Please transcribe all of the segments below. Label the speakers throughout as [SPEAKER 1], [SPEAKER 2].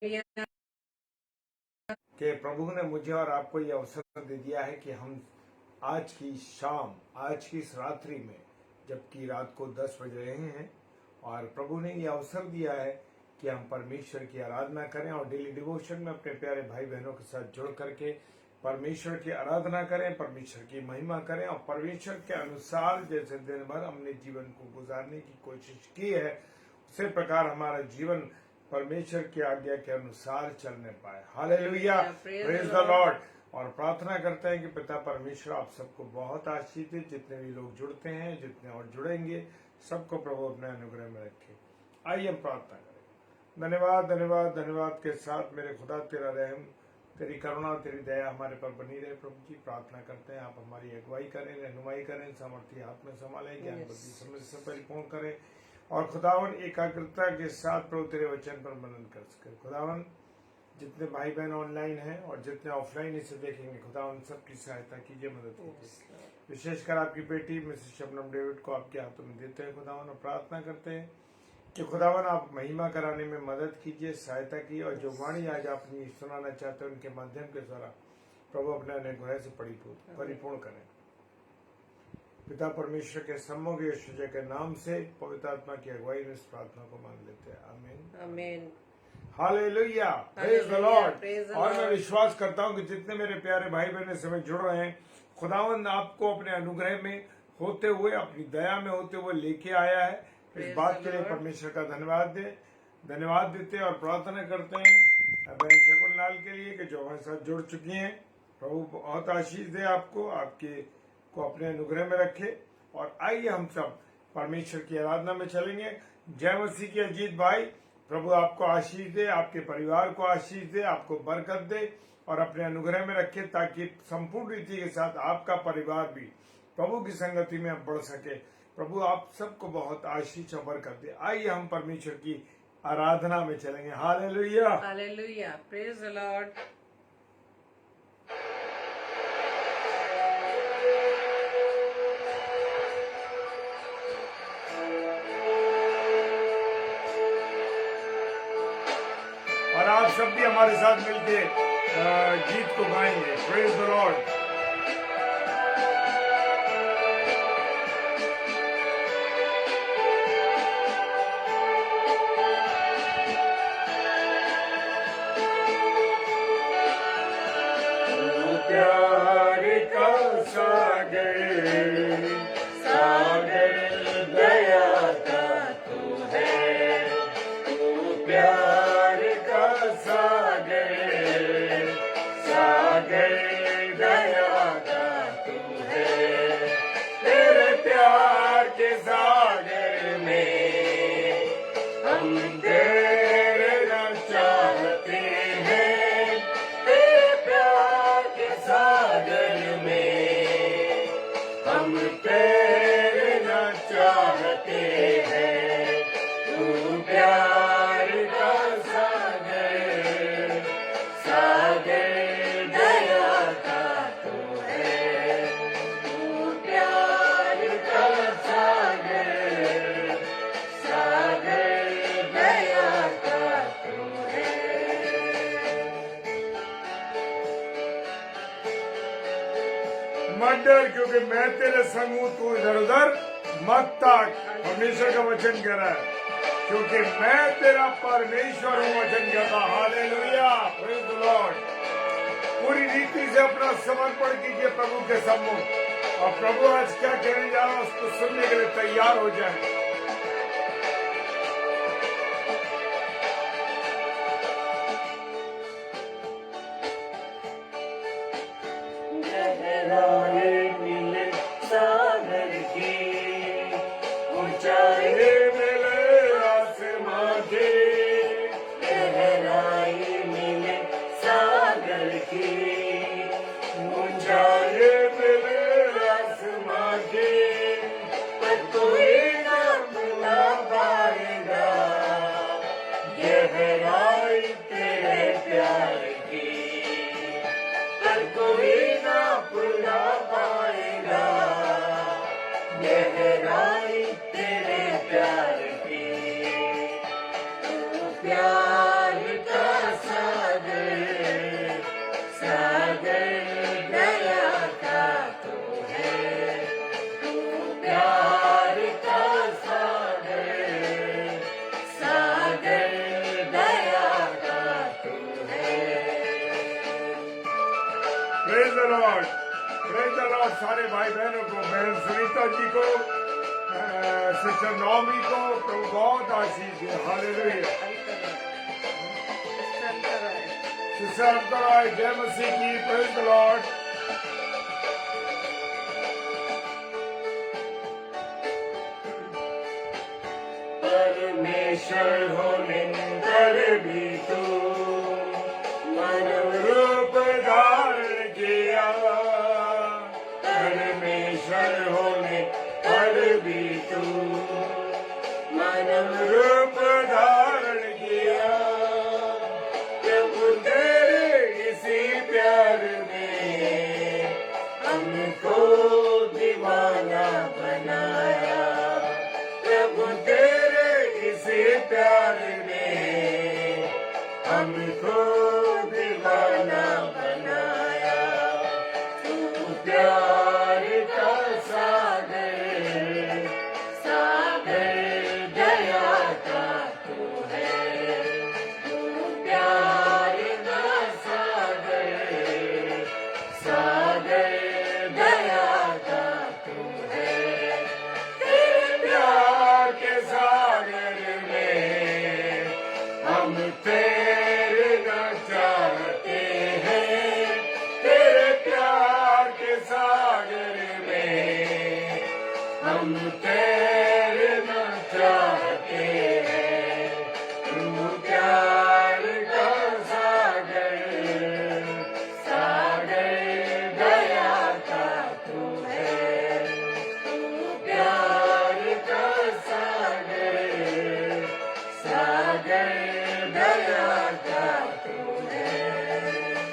[SPEAKER 1] कि प्रभु ने मुझे और आपको ये अवसर दे दिया है कि हम आज की शाम, आज की इस रात्रि में, जबकि रात को 10 बज रहे हैं, और प्रभु ने ये अवसर दिया है कि हम परमेश्वर की आराधना करें और डेली डिवोशन में अपने प्यारे भाई बहनों के साथ जुड़ करके परमेश्वर की आराधना करें, परमेश्वर की महिमा करें और परमेश्वर के अनुसार जैसे दिन भर हमने जीवन को गुजारने की कोशिश की है, उसी प्रकार हमारा जीवन परमेश्वर की आज्ञा के अनुसार चलने पाए। Hallelujah, praise the Lord. और प्रार्थना करते हैं कि पिता परमेश्वर आप सबको बहुत आशीष दे। जितने भी लोग जुड़ते हैं, जितने और जुड़ेंगे, सबको प्रभु अपने अनुग्रह में रखे। आइए हम प्रार्थना करें। धन्यवाद धन्यवाद धन्यवाद के साथ मेरे खुदा, तेरा रहम, तेरी करुणा, तेरी दया हमारे पर बनी रहे। प्रभु जी प्रार्थना करते हैं आप हमारी अगुवाई करें, रहनुमाई करें, सामर्थ्य हाथ में संभालें, ज्ञान बुद्धि समझ से परिपूर्ण करें और खुदावन एकाग्रता के साथ प्रभु तेरे वचन पर मनन कर सके। खुदावन जितने भाई बहन ऑनलाइन हैं और जितने ऑफलाइन इसे देखेंगे, खुदावन सबकी सहायता कीजिए, मदद कीजिए। विशेषकर आपकी बेटी मिसेस शबनम डेविड को आपके हाथों में देते हैं खुदावन, और प्रार्थना करते हैं कि खुदावन आप महिमा कराने में मदद कीजिए, सहायता कीजिए, और जो वाणी आज आपने सुनाना चाहते हैं उनके माध्यम के द्वारा प्रभु अपने अनुग्रह से परिपूर्ण करें। पिता परमेश्वर के सम्मुख यीशु के नाम से पवित्र आत्मा की अगुवाई में इस प्रार्थना को मान लेते हैं। आमीन आमीन। Hallelujah, praise the Lord. और मैं विश्वास करता हूं कि जितने मेरे प्यारे भाई बहन इस समय जुड़ रहे हैं, खुदावंद आपको अपने अनुग्रह में होते हुए, अपनी दया में होते हुए लेके आया है। इस बात के लिए परमेश्वर का धन्यवाद देते और प्रार्थना करते हैं बहन शकुन लाल के लिए कि जो हमारे साथ जुड़ चुकी हैं। प्रभु बहुत आशीष दे आपको, आपके को अपने अनुग्रह में रखे। और आइए हम सब परमेश्वर की आराधना में चलेंगे। जय मसीह की अजीत भाई, प्रभु आपको आशीष दे, आपके परिवार को आशीष दे, आपको बरकत दे और अपने अनुग्रह में रखे, ताकि संपूर्ण रीति के साथ आपका परिवार भी प्रभु की संगति में बढ़ सके। प्रभु आप सबको बहुत आशीष और बरकत दे। आइए हम परमेश्वर की आराधना में चलेंगे। Hallelujah,
[SPEAKER 2] hallelujah, praise the Lord.
[SPEAKER 1] और आप सब भी हमारे साथ मिलके गीत को गाएंगे। Praise the Lord. प्यार का सागर, सागर दया का तू है, तू प्यार का सागर, सागर दया का तू है। तेरे प्यार के सागर में हम तेरे न चाहते हैं, तेरे प्यार के सागर में हम तेरे न चाहते हैं। तू प्यार का सागर, सागर दया का तू है, तू प्यार का सागर, सागर दया का तू है। मत डर, क्योंकि मैं तेरे संग हूं, तू इधर उधर मत ताक। परमेश्वर का वचन कह रहा है, क्योंकि मैं तेरा परमेश्वर हूँ, वचन कहता। Hallelujah, praise the Lord. पूरी रीति से अपना समर्पण कीजिए प्रभु के सम्मुख, और प्रभु आज क्या कहने जा रहा है उसको सुनने के लिए तैयार हो जाए। गहराई मिले सागर की, ऊंचाई मिले आसमां की, गहराई मिले सागर की, ऊंचाई मिले आसमां की, पर कोई नाप ना पाएगा गहराई तेरे प्यार की, पर कोई नाप ना पाएगा गहराई तेरे प्यार की। तू प्यार का प्रेज द लॉर्ड सारे भाई बहनों को, बहन सुनीता जी को, सिस्टर नौमी को प्रभु बहुत आशीष दे। हालेलुया। सिस्टर अंतराय, जय मसीह की। Praise the Lord. परमेश्वर होने पर भी तू मानव रूप धारण किया। परमेश्वर होने पर भी तू मानव रूप धारण किया। प्रभु तेरे इसी प्यार में हमको दीवाना बनाया। प्रभु तेरे इसी प्यार ने हमको दीवाना बनाया। तू प्यार का सागर, सागर दया का तू है। तू प्यार का सागर, सागर दया का तू है। तेरे प्यार के सागर में हम तैरना चाहते हैं। तेरे प्यार के सागर में हम तैरना चाहते हैं। तू प्यार का सागर, सागर दया का तू है। तू प्यार का सागर, सागर दया का तू है।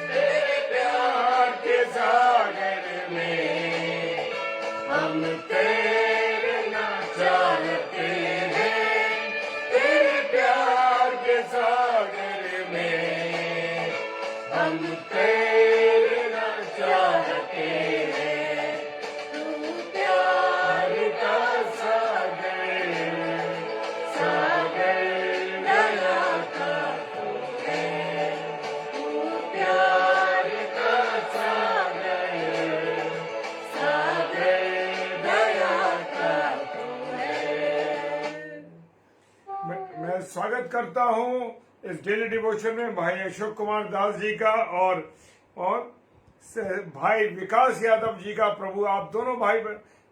[SPEAKER 1] तेरे प्यार के सागर में हम तैरना चाहते हैं। तेरे प्यार के सागर में हम तैरना चाहते हैं। तू प्यार का सागर, सागर दया का तू है। तू प्यार का सागर, सागर दया का तू है। मैं स्वागत करता हूं इस डेली डिवोशन में भाई अशोक कुमार दास जी का और भाई विकास यादव जी का। प्रभु आप दोनों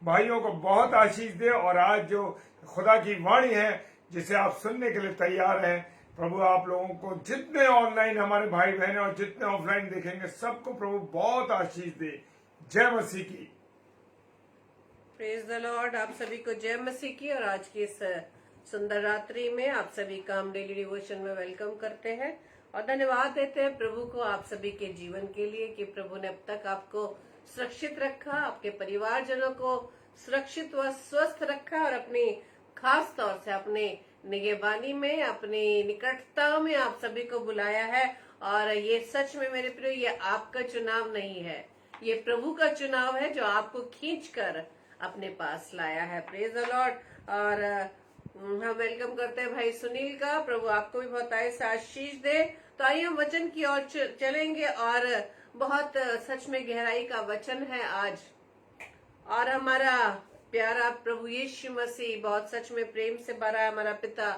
[SPEAKER 1] भाइयों को बहुत आशीष दे। और आज जो खुदा की वाणी है जिसे आप सुनने के लिए तैयार हैं, प्रभु आप लोगों को, जितने ऑनलाइन हमारे भाई बहन और जितने ऑफलाइन देखेंगे, सबको प्रभु बहुत आशीष दे। जय मसीह की।
[SPEAKER 2] Praise the Lord. आप सभी को जय मसीह की। और आज की इस सुंदर रात्रि में आप सभी का हम डेली डिवोशन में वेलकम करते हैं और धन्यवाद देते हैं प्रभु को आप सभी के जीवन के लिए कि प्रभु ने अब तक आपको सुरक्षित रखा, आपके परिवारजनों को सुरक्षित व स्वस्थ रखा और अपनी खास तौर से अपने निगहबानी में, अपनी निकटता में आप सभी को बुलाया है। और ये सच में मेरे प्रिय, ये आपका चुनाव नहीं है, ये प्रभु का चुनाव है जो आपको खींचकर अपने पास लाया है। Praise the Lord. और हम वेलकम करते हैं भाई सुनील का। प्रभु आपको भी बहुत आशीष दे। तो आइए हम वचन की ओर चलेंगे और बहुत सच में गहराई का वचन है आज। और हमारा प्यारा प्रभु यीशु मसीह बहुत सच में प्रेम से भरा है, हमारा पिता।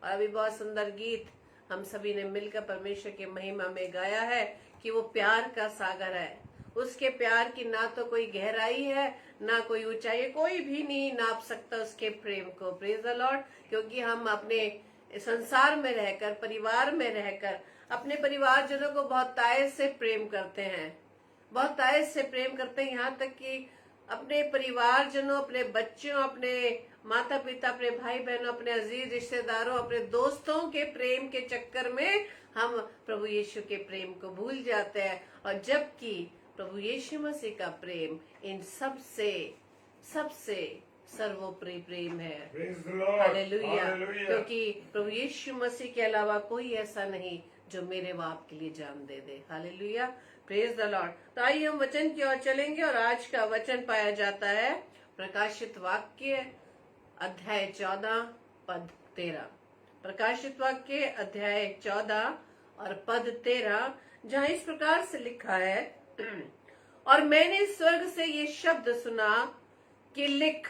[SPEAKER 2] और अभी बहुत सुंदर गीत हम सभी ने मिलकर परमेश्वर की महिमा में गाया है कि वो प्यार का सागर है। उसके प्यार की ना तो कोई गहराई है, ना कोई ऊंचाई है, कोई भी नहीं नाप सकता उसके प्रेम को। Praise the Lord. क्योंकि हम अपने संसार में रहकर, परिवार में रहकर अपने परिवारजनों को बहुत ताए से प्रेम करते हैं, बहुत ताए से प्रेम करते हैं। यहाँ तक कि अपने परिवारजनों, अपने बच्चों, अपने माता पिता, अपने भाई बहनों, अपने अजीज रिश्तेदारों, अपने दोस्तों के प्रेम के चक्कर में हम प्रभु यीशु के प्रेम को भूल जाते हैं। और जबकि प्रभु यीशु मसीह का प्रेम इन सबसे सर्वोपरि प्रेम है। हालेलुया। क्योंकि प्रभु यीशु मसीह के अलावा कोई ऐसा नहीं जो मेरे बाप के लिए जान दे दे। हालेलुया। Praise the Lord. तो आइए हम वचन की ओर चलेंगे और आज का वचन पाया जाता है प्रकाशित वाक्य अध्याय 14 पद 13। प्रकाशित वाक्य अध्याय 14 और पद 13, जहाँ इस प्रकार से लिखा है, और मैंने स्वर्ग से ये शब्द सुना कि लिख।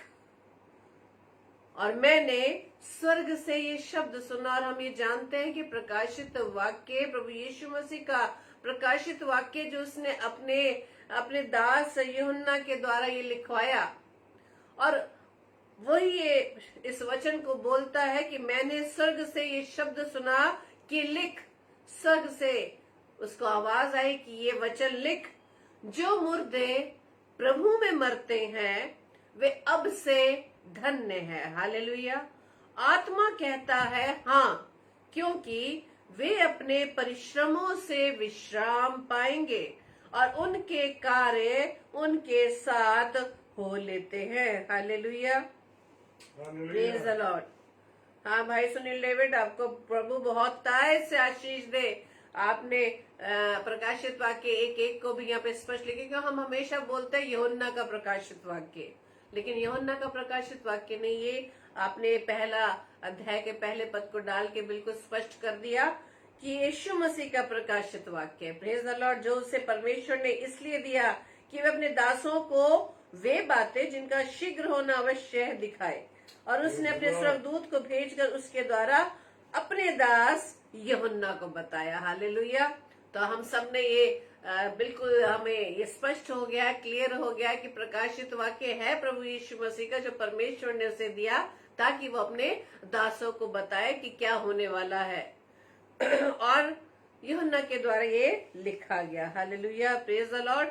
[SPEAKER 2] और मैंने स्वर्ग से ये शब्द सुना, और हम ये जानते हैं कि प्रकाशित वाक्य, प्रभु यीशु मसीह का प्रकाशित वाक्य जो उसने अपने दास यूहन्ना के द्वारा ये लिखवाया, और वही ये इस वचन को बोलता है कि मैंने स्वर्ग से ये शब्द सुना कि लिख। स्वर्ग से उसको आवाज आई कि ये वचन लिख, जो मुर्दे प्रभु में मरते हैं वे अब से धन्य है। हालेलुया। आत्मा कहता है हाँ, क्योंकि वे अपने परिश्रमों से विश्राम पाएंगे और उनके कार्य उनके साथ हो लेते हैं। Hallelujah, praise the Lord. हाँ भाई सुनील डेविड, आपको प्रभु बहुत ताय से आशीष दे। आपने प्रकाशित वाक्य एक एक को भी यहाँ पे स्पष्ट लिखे, क्योंकि हम हमेशा बोलते हैं यूहन्ना का प्रकाशित वाक्य, लेकिन यूहन्ना का प्रकाशित वाक्य नहीं, ये आपने पहला अध्याय के पहले पद को डाल के बिल्कुल स्पष्ट कर दिया कि यीशु मसीह का प्रकाशित वाक्य, प्रेज द लॉर्ड, जो उसे परमेश्वर ने इसलिए दिया कि वे अपने दासों को वे बातें जिनका शीघ्र होना अवश्य है दिखाए। और उसने अपने स्वर्गदूत को भेजकर उसके द्वारा अपने दास यूहन्ना को बताया। हालेलुया। तो हम सब ने ये बिल्कुल हमें ये स्पष्ट हो गया, क्लियर हो गया कि प्रकाशित वाक्य है प्रभु यीशु मसीह का, जो परमेश्वर ने उसे दिया ताकि वो अपने दासों को बताए कि क्या होने वाला है। और यूहन्ना के द्वारा ये लिखा गया। Hallelujah, praise the Lord.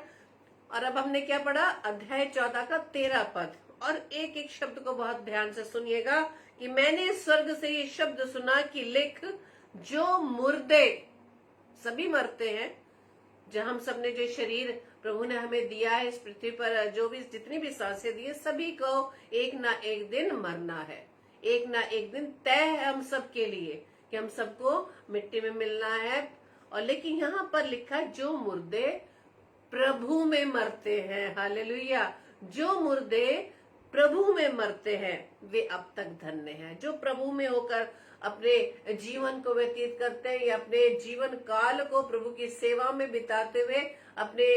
[SPEAKER 2] और अब हमने क्या पढ़ा? अध्याय 14 का 13 पद, और एक एक शब्द को बहुत ध्यान से सुनिएगा कि मैंने स्वर्ग से ये शब्द सुना कि लिख, जो मुर्दे, सभी मरते हैं, जो हम सब ने जो शरीर प्रभु ने हमें दिया है इस पृथ्वी पर, जो भी जितनी भी सांसें दी है, सभी को एक ना एक दिन मरना है। एक ना एक दिन तय है हम सब के लिए कि हम सबको मिट्टी में मिलना है। और लेकिन यहाँ पर लिखा है जो मुर्दे प्रभु में मरते हैं। हालेलुया। जो मुर्दे प्रभु में मरते हैं वे अब तक धन्य हैं। जो प्रभु में होकर अपने जीवन को व्यतीत करते हैं या अपने जीवन काल को प्रभु की सेवा में बिताते हुए अपने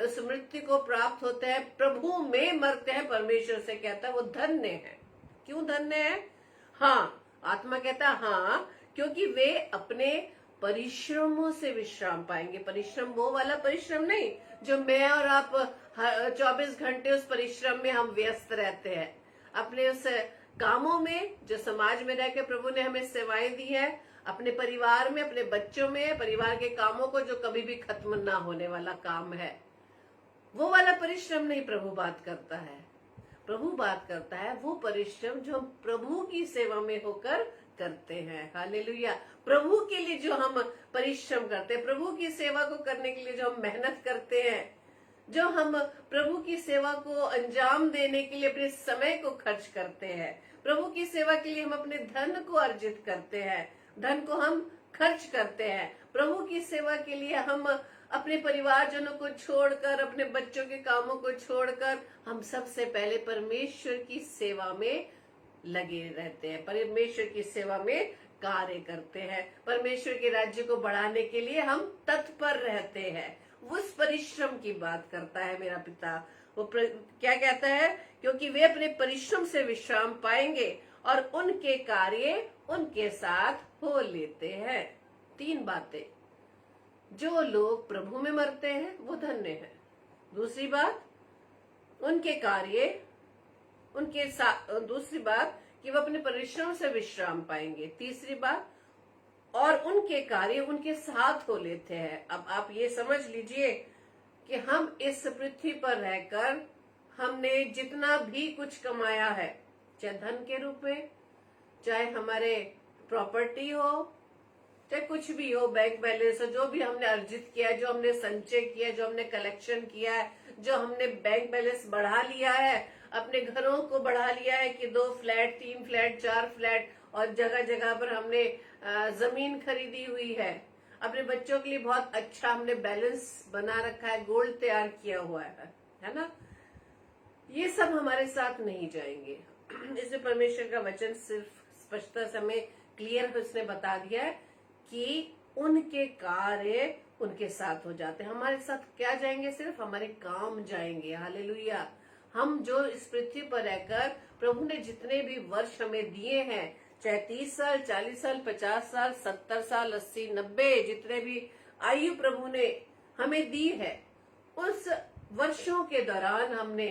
[SPEAKER 2] उस मृत्यु को प्राप्त होते हैं, प्रभु में मरते हैं, परमेश्वर से कहता है वो धन्य है। क्यों धन्य है? हाँ, आत्मा कहता है हाँ, क्योंकि वे अपने परिश्रमों से विश्राम पाएंगे। परिश्रम वो वाला परिश्रम नहीं जो मैं और आप 24 घंटे उस परिश्रम में हम व्यस्त रहते हैं, अपने उस कामों में जो समाज में रहकर प्रभु ने हमें सेवाएं दी है, अपने परिवार में, अपने बच्चों में, परिवार के कामों को जो कभी भी खत्म ना होने वाला काम है, वो वाला परिश्रम नहीं प्रभु बात करता है। प्रभु बात करता है वो परिश्रम जो हम प्रभु की सेवा में होकर करते हैं। हालेलुया। प्रभु के लिए जो हम परिश्रम करते हैं, प्रभु की सेवा को करने के लिए जो हम मेहनत करते हैं, जो हम प्रभु की सेवा को अंजाम देने के लिए अपने समय को खर्च करते हैं, प्रभु की सेवा के लिए हम अपने धन को अर्जित करते हैं, धन को हम खर्च करते हैं, प्रभु की सेवा के लिए हम अपने परिवारजनों को छोड़कर, अपने बच्चों के कामों को छोड़कर हम सबसे पहले परमेश्वर की सेवा में लगे रहते हैं, परमेश्वर की सेवा में कार्य करते हैं, परमेश्वर के राज्य को बढ़ाने के लिए हम तत्पर रहते हैं। उस परिश्रम की बात करता है मेरा पिता। वो क्या कहता है? क्योंकि वे अपने परिश्रम से विश्राम पाएंगे और उनके कार्य उनके साथ हो लेते हैं। 3 बातें। जो लोग प्रभु में मरते हैं वो धन्य हैं। दूसरी बात, उनके कार्य उनके साथ, दूसरी बात कि वो अपने परिश्रम से विश्राम पाएंगे। तीसरी बात, और उनके कार्य उनके साथ हो लेते हैं। अब आप ये समझ लीजिए कि हम इस पृथ्वी पर रहकर हमने जितना भी कुछ कमाया है, चाहे धन के रूप में, चाहे हमारे प्रॉपर्टी हो, चाहे कुछ भी हो, बैंक बैलेंस हो, जो भी हमने अर्जित किया, जो हमने संचय किया, जो हमने कलेक्शन किया है, जो हमने बैंक बैलेंस बढ़ा लिया है, अपने घरों को बढ़ा लिया है कि 2 फ्लैट, 3 फ्लैट, 4 फ्लैट, और जगह जगह पर हमने जमीन खरीदी हुई है, अपने बच्चों के लिए बहुत अच्छा हमने बैलेंस बना रखा है, गोल्ड तैयार किया हुआ है ना। ये सब हमारे साथ नहीं जाएंगे। इसमें परमेश्वर का वचन सिर्फ स्पष्टता से हमें क्लियर उसने बता दिया है कि उनके कार्य उनके साथ हो जाते हैं। हमारे साथ क्या जाएंगे? सिर्फ हमारे काम जाएंगे। हालेलुया। हम जो इस पृथ्वी पर रहकर प्रभु ने जितने भी वर्ष हमें दिए हैं, चाहे 30 साल, 40 साल, 50 साल, 70 साल, 80, 90, जितने भी आयु प्रभु ने हमें दी है, उस वर्षों के दौरान हमने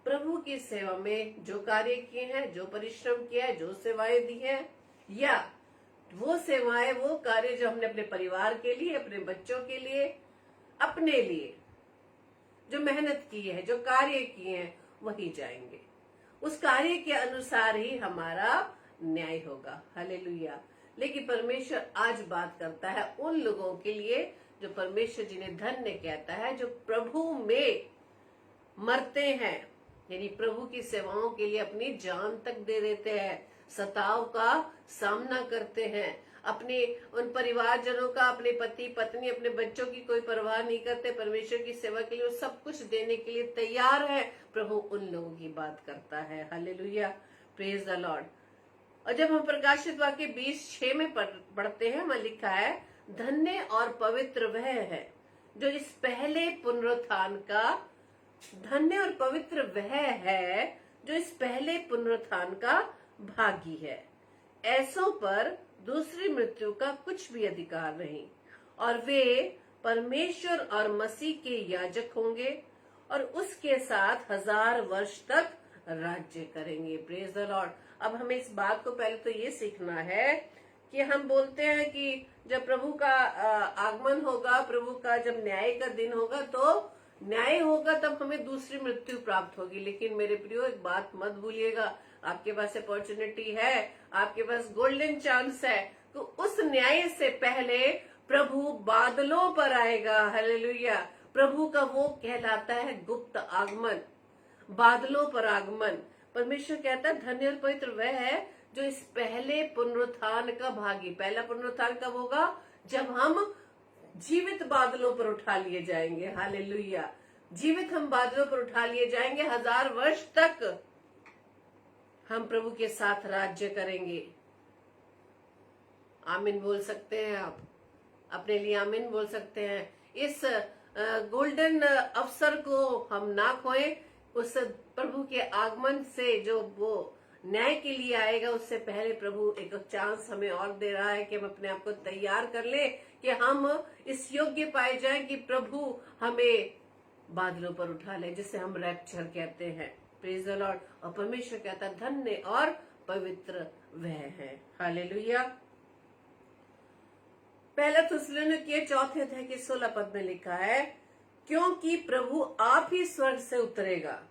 [SPEAKER 2] प्रभु की सेवा में जो कार्य किए हैं, जो परिश्रम किया है, जो सेवाएं दी है, या वो सेवाएं, वो कार्य जो हमने अपने परिवार के लिए, अपने बच्चों के लिए, अपने लिए जो मेहनत की है, जो कार्य किए हैं, वही जाएंगे। उस कार्य के अनुसार ही हमारा न्याय होगा। हालेलुया। लेकिन परमेश्वर आज बात करता है उन लोगों के लिए जो परमेश्वर जिन्हें धन्य कहता है, जो प्रभु में मरते हैं, यानी प्रभु की सेवाओं के लिए अपनी जान तक दे देते हैं, सताव का सामना करते हैं, अपने उन परिवारजनों का, अपने पति पत्नी, अपने बच्चों की कोई परवाह नहीं करते, परमेश्वर की सेवा के लिए वो सब कुछ देने के लिए तैयार है। प्रभु उन लोगों की बात करता है। Hallelujah, praise the Lord. और जब हम प्रकाशित वाक्य 20:6 में पढ़ते हैं, वहां लिखा है, धन्य और पवित्र वह है जो इस पहले पुनरुत्थान का, धन्य और पवित्र वह है जो इस पहले पुनरुत्थान का भागी है। ऐसों पर दूसरी मृत्यु का कुछ भी अधिकार नहीं, और वे परमेश्वर और मसीह के याजक होंगे और उसके साथ 1000 वर्ष तक राज्य करेंगे। Praise the Lord. अब हमें इस बात को पहले तो ये सीखना है कि हम बोलते हैं कि जब प्रभु का आगमन होगा, प्रभु का जब न्याय का दिन होगा, तो न्याय होगा, तब हमें दूसरी मृत्यु प्राप्त होगी। लेकिन मेरे प्रियो, एक बात मत भूलिएगा, आपके पास अपॉर्चुनिटी है, आपके पास गोल्डन चांस है, तो उस न्याय से पहले प्रभु बादलों पर आएगा। हालेलुया। प्रभु का वो कहलाता है गुप्त आगमन, बादलों पर आगमन। परमेश्वर कहता है धन्य और पवित्र वह है जो इस पहले पुनरुत्थान का भागी। पहला पुनरुत्थान कब होगा? जब हम जीवित बादलों पर उठा लिए जाएंगे। हालेलुया। जीवित हम बादलों पर उठा लिए जाएंगे, 1000 वर्ष तक हम प्रभु के साथ राज्य करेंगे। आमीन बोल सकते हैं आप, अपने लिए आमीन बोल सकते हैं। इस गोल्डन अवसर को हम ना खोएं। उस प्रभु के आगमन से जो वो न्याय के लिए आएगा, उससे पहले प्रभु एक चांस हमें और दे रहा है कि हम अपने आप को तैयार कर ले, कि हम इस योग्य पाए जाएं कि प्रभु हमें बादलों पर उठा ले, जिसे हम रैप्चर कहते हैं। Praise the Lord. और परमेश्वर कहता है धन्य और पवित्र वह है। हालेलुया। पहला थिस्सलुनीकियों 4 अध्याय के 16 पद में लिखा है, क्योंकि प्रभु आप ही स्वर्ग से उतरेगा।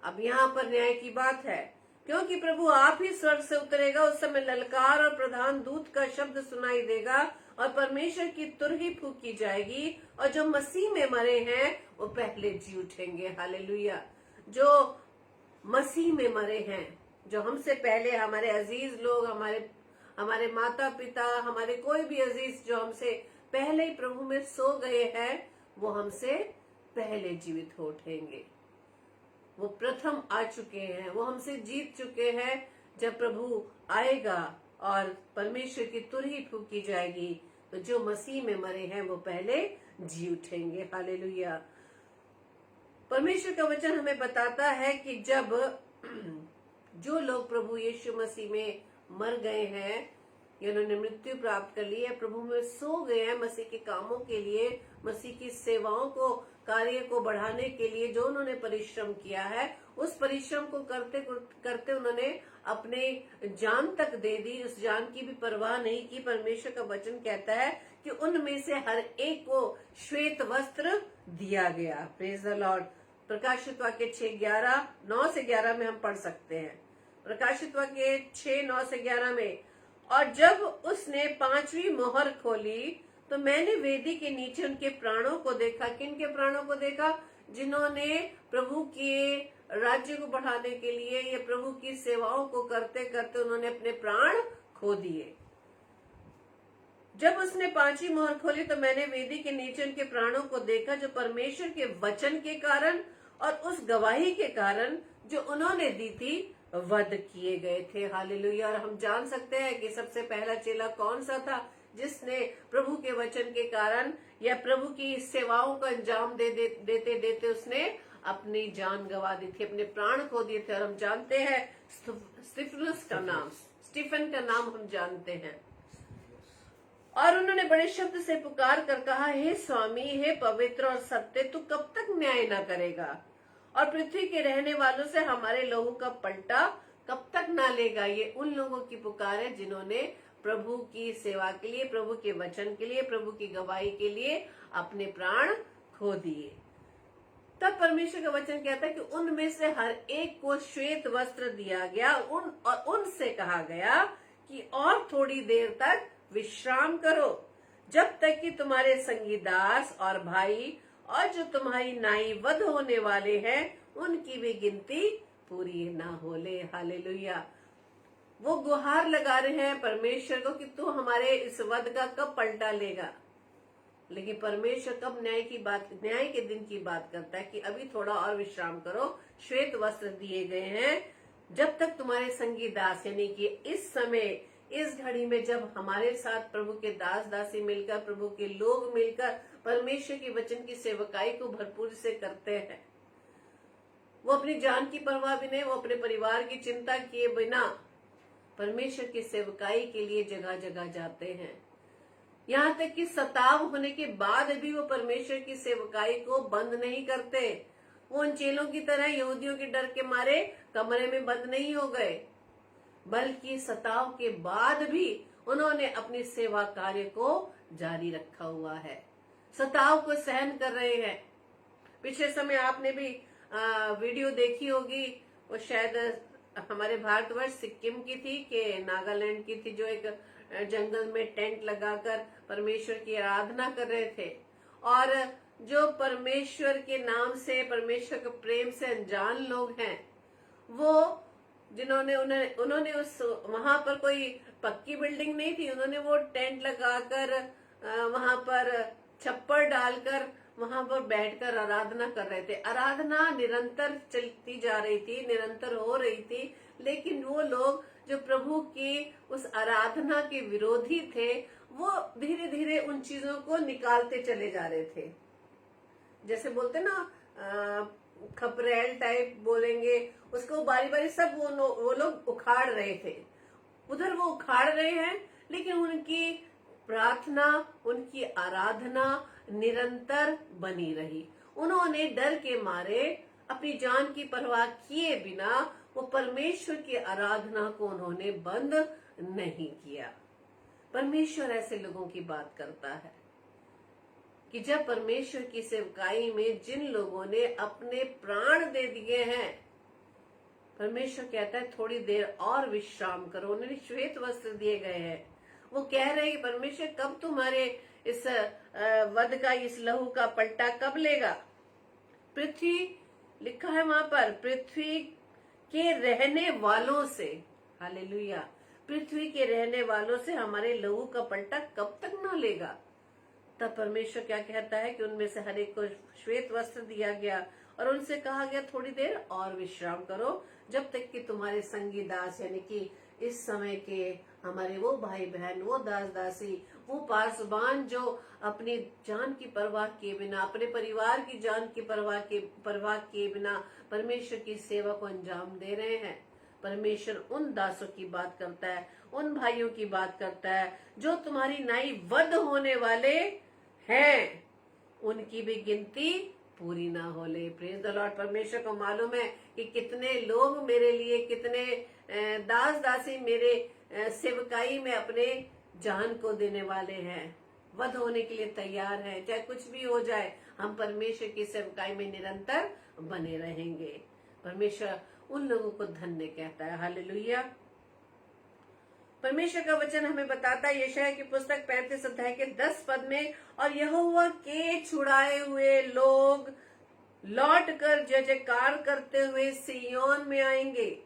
[SPEAKER 2] अब यहाँ पर न्याय की बात है। क्योंकि प्रभु आप ही स्वर्ग से उतरेगा, उस समय ललकार और प्रधान दूत का शब्द सुनाई देगा और परमेश्वर की तुरही फूकी जाएगी, और जो मसीह में मरे हैं वो पहले जी उठेंगे। हालेलुया। जो मसीह में मरे हैं, जो हमसे पहले, हमारे अजीज लोग, हमारे माता पिता, हमारे कोई भी अजीज जो हमसे पहले ही प्रभु में सो गए हैं, वो हमसे पहले जीवित हो उठेंगे। वो प्रथम आ चुके हैं, वो हमसे जीत चुके हैं। जब प्रभु आएगा और परमेश्वर की तुरही फूकी जाएगी, तो जो मसीह में मरे हैं वो पहले जी उठेंगे। हालेलुया। परमेश्वर का वचन हमें बताता है कि जब जो लोग प्रभु यीशु मसीह में मर गए हैं, उन्होंने मृत्यु प्राप्त कर ली है, प्रभु में सो गए हैं, मसीह के कामों के लिए, मसीह की सेवाओं को, कार्य को बढ़ाने के लिए जो उन्होंने परिश्रम किया है, उस परिश्रम को करते करते उन्होंने अपने जान तक दे दी, उस जान की भी परवाह नहीं की। परमेश्वर का वचन कहता है कि उनमें से हर एक को श्वेत वस्त्र दिया गया। Praise the Lord. प्रकाशित वाक्य 6:11, 9 से 11 में हम पढ़ सकते हैं। प्रकाशित वाक्य 6, 9 से 11 में, और जब उसने 5वीं मोहर खोली तो मैंने वेदी के नीचे उनके प्राणों को देखा। किनके प्राणों को देखा? जिन्होंने प्रभु के राज्य को बढ़ाने के लिए या प्रभु की सेवाओं को करते करते उन्होंने अपने प्राण खो दिए। जब उसने 5वीं मोहर खोली तो मैंने वेदी के नीचे उनके प्राणों को देखा, जो परमेश्वर के वचन के कारण और उस गवाही के कारण जो उन्होंने दी थी वध किए गए थे। हालेलुया। और हम जान सकते हैं कि सबसे पहला चेला कौन सा था? जिसने प्रभु के वचन के कारण या प्रभु की सेवाओं को अंजाम देते देते उसने अपनी जान गंवा दी थी, अपने प्राण खो दिए थे। और हम जानते हैं स्टीफन का नाम हम जानते हैं। और उन्होंने बड़े शब्द से पुकार कर कहा, हे स्वामी, हे पवित्र और सत्य, तू कब तक न्याय न करेगा और पृथ्वी के रहने वालों से हमारे लहू का पलटा कब तक ना लेगा। ये उन लोगों की पुकार है जिन्होंने प्रभु की सेवा के लिए, प्रभु के वचन के लिए, प्रभु की गवाही के लिए अपने प्राण खो दिए। तब परमेश्वर का वचन कहता है कि उनमें से हर एक को श्वेत वस्त्र दिया गया और उनसे कहा गया कि और थोड़ी देर तक विश्राम करो, जब तक कि तुम्हारे संगी दास और भाई और जो तुम्हारी नाई वध होने वाले हैं उनकी भी गिनती पूरी ना हो ले। हालेलुया। वो गुहार लगा रहे हैं परमेश्वर को कि तू हमारे इस वध का कब पलटा लेगा। लेकिन परमेश्वर कब न्याय के दिन की बात करता है कि अभी थोड़ा और विश्राम करो, श्वेत वस्त्र दिए गए हैं, जब तक तुम्हारे संगी दास, यानी कि इस समय, इस घड़ी में जब हमारे साथ प्रभु के दास दासी मिलकर, प्रभु के लोग मिलकर परमेश्वर के वचन की सेवकाई को भरपूर से करते हैं, वो अपनी जान की परवाह भी नहीं, वो अपने परिवार की चिंता किए बिना परमेश्वर की सेवकाई के लिए जगह जगह जाते हैं। यहाँ तक कि सताव होने के बाद भी वो परमेश्वर की सेवकाई को बंद नहीं करते। वो उन चेलों की तरह यहूदियों के डर के मारे कमरे में बंद नहीं हो गए, बल्कि सताव के बाद भी उन्होंने अपनी सेवा कार्य को जारी रखा हुआ है, सताव को सहन कर रहे हैं। पिछले समय आपने भी वीडियो देखी होगी, वो शायद हमारे भारतवर्ष सिक्किम की थी कि नागालैंड की थी, जो एक जंगल में टेंट लगाकर परमेश्वर की आराधना कर रहे थे। और जो परमेश्वर के नाम से, परमेश्वर के प्रेम से अनजान लोग हैं, वो उन्होंने उस वहां पर कोई पक्की बिल्डिंग नहीं थी, उन्होंने वो टेंट लगाकर वहां पर छप्पर डालकर वहां पर बैठकर आराधना कर रहे थे। आराधना निरंतर चलती जा रही थी, निरंतर हो रही थी, लेकिन वो लोग जो प्रभु की उस आराधना के विरोधी थे, वो धीरे धीरे उन चीजों को निकालते चले जा रहे थे। जैसे बोलते ना खपरेल टाइप बोलेंगे उसको, बारी बारी सब वो लोग उखाड़ रहे थे। उधर वो उखाड़ रहे हैं, लेकिन उनकी प्रार्थना, उनकी आराधना निरंतर बनी रही। उन्होंने डर के मारे अपनी जान की परवाह किए बिना वो परमेश्वर की आराधना को उन्होंने बंद नहीं किया। परमेश्वर ऐसे लोगों की बात करता है कि जब परमेश्वर की सेवकाई में जिन लोगों ने अपने प्राण दे दिए हैं, परमेश्वर कहता है थोड़ी देर और विश्राम करो। उन्हें श्वेत वस्त्र दिए गए हैं। वो कह रहे हैं परमेश्वर कब तुम्हारे इस वध का, इस लहू का पलटा कब लेगा। पृथ्वी लिखा है वहां पर, पृथ्वी के रहने वालों से, हालेलुया, पृथ्वी के रहने वालों से हमारे लहू का पलटा कब तक ना लेगा। तब परमेश्वर क्या कहता है कि उनमें से हर एक को श्वेत वस्त्र दिया गया और उनसे कहा गया थोड़ी देर और विश्राम करो, जब तक कि तुम्हारे संगी दास, यानी कि इस समय के हमारे वो भाई बहन, वो दास दासी, वो पासबान जो अपनी जान की परवाह किए बिना, अपने परिवार की जान की परवाह किए बिना परमेश्वर की सेवा को अंजाम दे रहे हैं। परमेश्वर उन दासों की बात करता है, उन भाइयों की बात करता है जो तुम्हारी नाई वध होने वाले हैं, उनकी भी गिनती पूरी ना हो ले। Praise the Lord. परमेश्वर को मालूम है कि कितने लोग मेरे लिए, कितने दास दासी मेरे सेवकाई में अपने जान को देने वाले हैं, वध होने के लिए तैयार हैं। चाहे कुछ भी हो जाए, हम परमेश्वर की सेवकाई में निरंतर बने रहेंगे। परमेश्वर उन लोगों को धन्य कहता है। हालेलुया। परमेश्वर का वचन हमें बताता है यशायाह की पुस्तक 35 अध्याय के 10 पद में, और यहोवा के छुड़ाए हुए लोग लौट कर जय जयकार करते हुए सिय्योन में आएंगे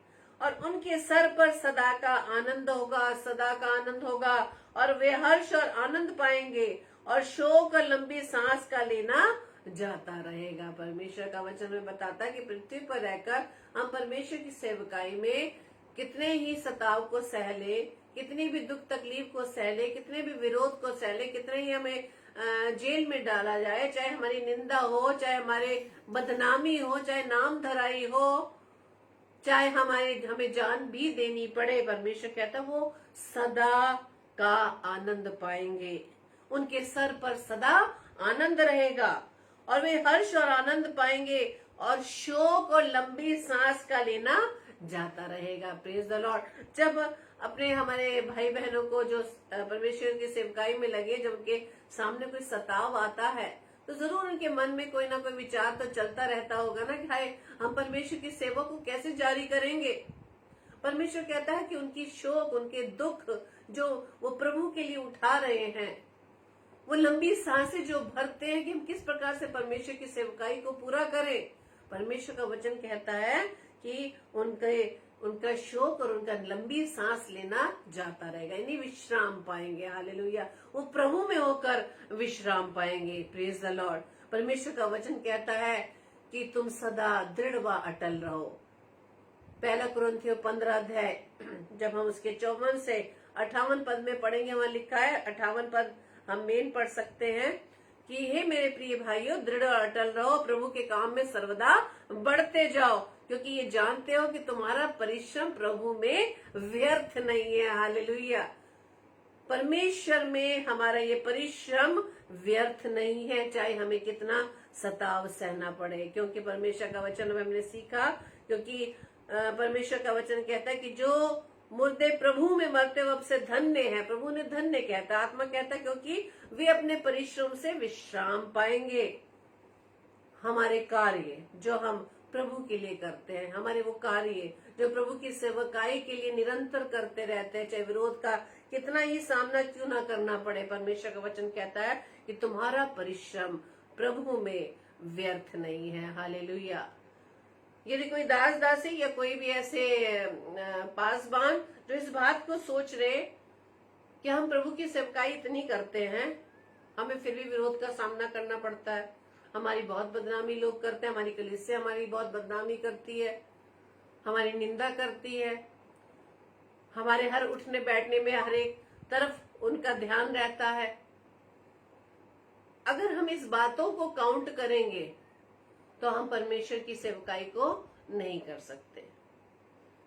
[SPEAKER 2] और उनके सर पर सदा का आनंद होगा, सदा का आनंद होगा, और वे हर्ष और आनंद पाएंगे और शोक और लंबी सांस का लेना जाता रहेगा। परमेश्वर का वचन में बताता है कि पृथ्वी पर रहकर हम परमेश्वर की सेवकाई में कितने ही सताव को सह ले, कितनी भी दुख तकलीफ को सहले, कितने भी विरोध को सहले, कितने ही हमें जेल में डाला जाए, चाहे हमारी निंदा हो, चाहे हमारे बदनामी हो, चाहे नाम धराई हो, चाहे हमें जान भी देनी पड़े, परमेश्वर कहता है वो सदा का आनंद पाएंगे। उनके सर पर सदा आनंद रहेगा और वे हर्ष और आनंद पाएंगे और शोक और लंबी सांस का लेना जाता रहेगा। Praise the Lord. जब अपने हमारे भाई बहनों को जो परमेश्वर की सेवकाई में लगे, जब उनके सामने कोई सताव आता है तो जरूर उनके मन में कोई ना कोई विचार तो चलता रहता होगा ना कि हाय हम परमेश्वर की सेवा को कैसे जारी करेंगे। परमेश्वर कहता है कि उनकी शोक, उनके दुख जो वो प्रभु के लिए उठा रहे हैं, वो लंबी सांसें जो भरते हैं कि हम किस प्रकार से परमेश्वर की सेवकाई को पूरा करें। परमेश्वर का वचन कहता है कि उनका शोक और उनका लंबी सांस लेना जाता रहेगा, यानी विश्राम पाएंगे। हालेलुया। वो प्रभु में होकर विश्राम पाएंगे। Praise the Lord. परमेश्वर का वचन कहता है कि तुम सदा दृढ़ व अटल रहो। पहला कुरिन्थियों 15 अध्याय जब हम उसके 54 से 58 पद में पढ़ेंगे, वहां लिखा है, 58 पद हम मेन पढ़ सकते हैं कि हे मेरे प्रिय भाइयों, दृढ़ और अटल रहो, प्रभु के काम में सर्वदा बढ़ते जाओ, क्योंकि ये जानते हो कि तुम्हारा परिश्रम प्रभु में व्यर्थ नहीं है। हालेलुया। परमेश्वर में हमारा ये परिश्रम व्यर्थ नहीं है, चाहे हमें कितना सताव सहना पड़े, क्योंकि परमेश्वर का वचन हमने सीखा, क्योंकि परमेश्वर का वचन कहता है कि जो मुर्दे प्रभु में मरते वक्त से धन्य है। प्रभु ने धन्य कहता है, आत्मा कहता है, क्योंकि वे अपने परिश्रम से विश्राम पाएंगे। हमारे कार्य जो हम प्रभु के लिए करते हैं, हमारे वो कार्य जो प्रभु की सेवकाई के लिए निरंतर करते रहते हैं, चाहे विरोध का कितना ही सामना क्यों ना करना पड़े, परमेश्वर का वचन कहता है कि तुम्हारा परिश्रम प्रभु में व्यर्थ नहीं है। हालेलुया। यदि कोई दास दासी या कोई भी ऐसे पासबान जो इस बात को सोच रहे कि हम प्रभु की सेवकाई इतनी करते हैं, हमें फिर भी विरोध का सामना करना पड़ता है, हमारी बहुत बदनामी लोग करते हैं, हमारी कलीसिया हमारी बहुत बदनामी करती है, हमारी निंदा करती है, हमारे हर उठने बैठने में हर एक तरफ उनका ध्यान रहता है। अगर हम इस बातों को काउंट करेंगे तो हम परमेश्वर की सेवकाई को नहीं कर सकते।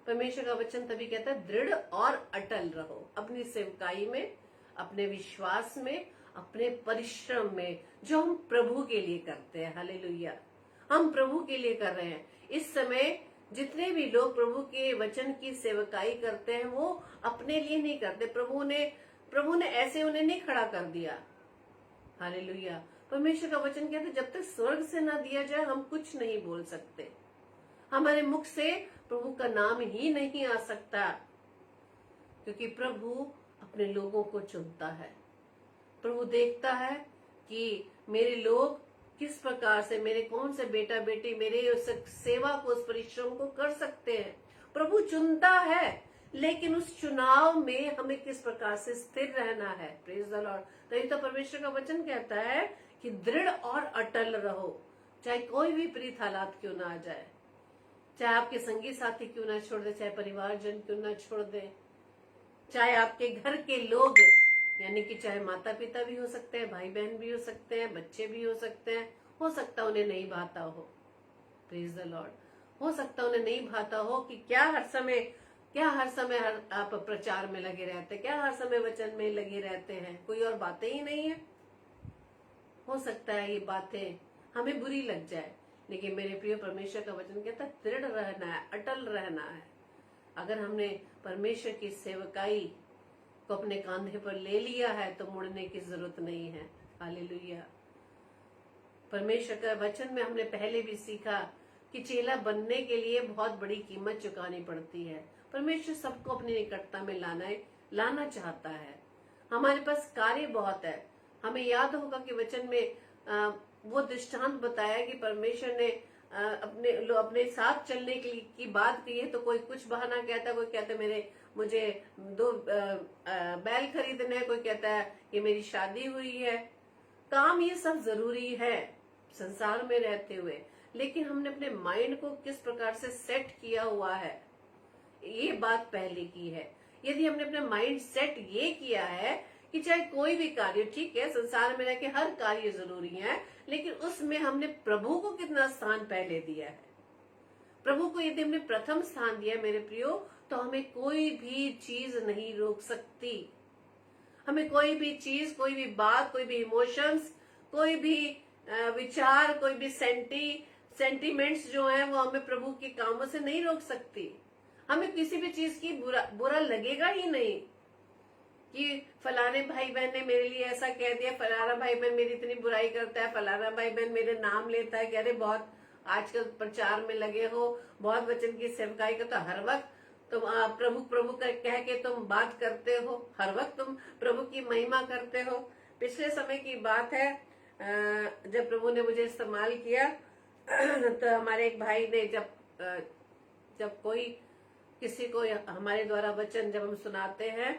[SPEAKER 2] परमेश्वर का वचन तभी कहता है दृढ़ और अटल रहो अपनी सेवकाई में, अपने विश्वास में, अपने परिश्रम में, जो हम प्रभु के लिए करते हैं। हालेलुया। हम प्रभु के लिए कर रहे हैं। इस समय जितने भी लोग प्रभु के वचन की सेवकाई करते हैं वो अपने लिए नहीं करते, प्रभु ने ऐसे उन्हें नहीं खड़ा कर दिया। हालेलुया। परमेश्वर का वचन कहता है जब तक स्वर्ग से ना दिया जाए हम कुछ नहीं बोल सकते, हमारे मुख से प्रभु का नाम ही नहीं आ सकता, क्योंकि प्रभु अपने लोगों को चुनता है। प्रभु देखता है कि मेरे लोग किस प्रकार से, मेरे कौन से बेटा बेटी मेरे उस सेवा को, उस परिश्रम को कर सकते हैं। प्रभु चुनता है, लेकिन उस चुनाव में हमें किस प्रकार से स्थिर रहना है। Praise the Lord. तभी तो परमेश्वर का वचन कहता है कि दृढ़ और अटल रहो, चाहे कोई भी प्रीत हालात क्यों ना आ जाए, चाहे आपके संगी साथी क्यों ना छोड़ दे, चाहे परिवारजन क्यों ना छोड़ दे, चाहे आपके घर के लोग, यानी कि चाहे माता पिता भी हो सकते हैं, भाई बहन भी हो सकते हैं, बच्चे भी हो सकते हैं, हो सकता उन्हें नहीं भाता हो। Praise the Lord. हो सकता उन्हें नहीं भाता हो कि क्या हर समय आप प्रचार में लगे रहते हैं, क्या हर समय वचन में लगे रहते हैं, कोई और बातें ही नहीं है। हो सकता है ये बातें हमें बुरी लग जाए, लेकिन मेरे प्रिय परमेश्वर का वचन कहता है दृढ़ रहना है, अटल रहना है। अगर हमने परमेश्वर की सेवकाई को अपने कांधे पर ले लिया है तो मुड़ने की जरूरत नहीं है। हालेलुया। परमेश्वर का वचन में हमने पहले भी सीखा कि चेला बनने के लिए बहुत बड़ी कीमत चुकानी पड़ती है। परमेश्वर सबको अपनी निकटता में लाना चाहता है। हमारे पास कार्य बहुत है। हमें याद होगा कि वचन में वो दृष्टांत बताया कि परमेश्वर ने अपने साथ चलने की बात कही है, तो कोई कुछ बहाना कहता, कोई कहता मुझे 2 बैल खरीदने हैं, कोई कहता है ये मेरी शादी हुई है। काम ये सब जरूरी है संसार में रहते हुए, लेकिन हमने अपने माइंड को किस प्रकार से सेट किया हुआ है, ये बात पहले की है। यदि हमने अपना माइंड सेट ये किया है कि चाहे कोई भी कार्य, ठीक है संसार में रह के हर कार्य जरूरी है, लेकिन उसमें हमने प्रभु को कितना स्थान पहले दिया है। प्रभु को यदि हमने प्रथम स्थान दिया मेरे प्रियो, तो हमें कोई भी चीज नहीं रोक सकती। हमें कोई भी चीज, कोई भी बात, कोई भी इमोशंस, कोई भी विचार, कोई भी सेंटिमेंट्स जो है वो हमें प्रभु के कामों से नहीं रोक सकती। हमें किसी भी चीज की बुरा लगेगा ही नहीं कि फलाने भाई बहन ने मेरे लिए ऐसा कह दिया, फलाना भाई बहन मेरी इतनी बुराई करता है, फलाना भाई बहन मेरे नाम लेता है कि अरे बहुत आजकल प्रचार में लगे हो, बहुत वचन की सेवकाई का, तो हर वक्त तुम प्रभु प्रभु कह के तुम बात करते हो, हर वक्त तुम प्रभु की महिमा करते हो। पिछले समय की बात है, जब प्रभु ने मुझे इस्तेमाल किया तो हमारे एक भाई ने जब कोई किसी को हमारे द्वारा वचन जब हम सुनाते हैं,